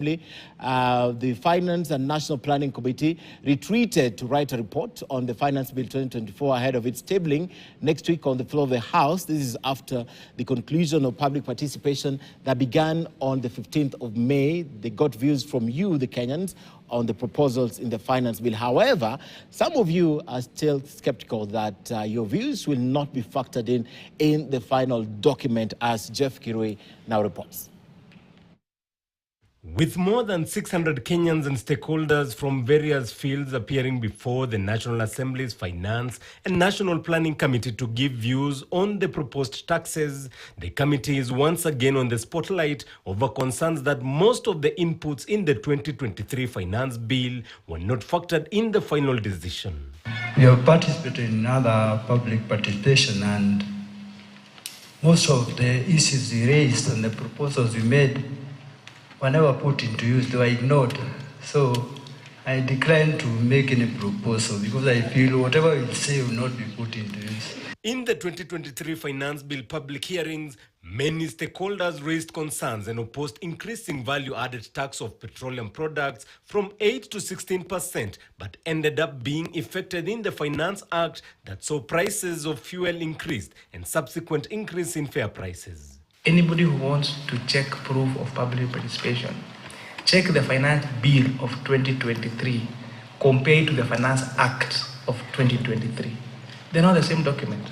The Finance and National Planning Committee retreated to write a report on the Finance Bill 2024 ahead of its tabling next week on the floor of the House. This is after the conclusion of public participation that began on the 15th of May. They got views from you, the Kenyans, on the proposals in the Finance Bill. However, some of you are still skeptical that your views will not be factored in the final document, as Jeff Kirui now reports. With more than 600 Kenyans and stakeholders from various fields appearing before the National Assembly's Finance and National Planning Committee to give views on the proposed taxes, the committee is once again on the spotlight over concerns that most of the inputs in the 2023 Finance Bill were not factored in the final decision. We have participated in other public participation, and most of the issues we raised and the proposals we made were never put into use. They were ignored. So I declined to make any proposal because I feel whatever we say will not be put into use. In the 2023 Finance Bill public hearings, many stakeholders raised concerns and opposed increasing value-added tax of petroleum products from 8 to 16%, but ended up being effected in the Finance Act that saw prices of fuel increased and subsequent increase in fare prices. Anybody who wants to check proof of public participation, check the Finance Bill of 2023 compared to the Finance Act of 2023. They're not the same document.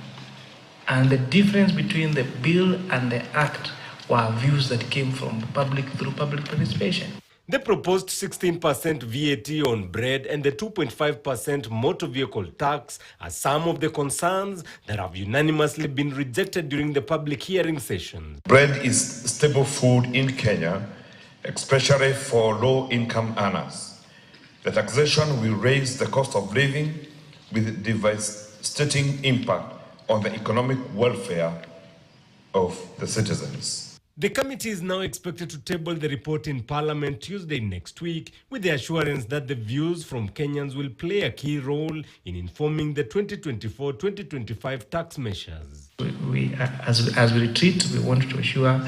And the difference between the bill and the act were views that came from the public through public participation. The proposed 16% VAT on bread and the 2.5% motor vehicle tax are some of the concerns that have unanimously been rejected during the public hearing sessions. Bread is staple food in Kenya, especially for low-income earners. The taxation will raise the cost of living with devastating impact on the economic welfare of the citizens. The committee is now expected to table the report in Parliament Tuesday next week, with the assurance that the views from Kenyans will play a key role in informing the 2024-2025 tax measures. As we retreat, we want to assure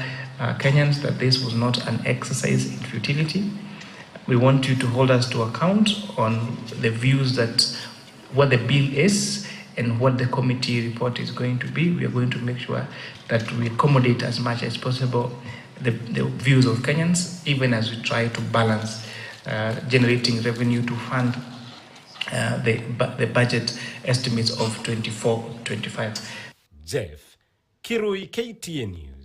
Kenyans that this was not an exercise in futility. We want you to hold us to account on the views that what the bill is and what the committee report is going to be. We are going to make sure that we accommodate as much as possible the views of Kenyans, even as we try to balance generating revenue to fund the budget estimates of 24-25. Jeff Kirui, KTN News.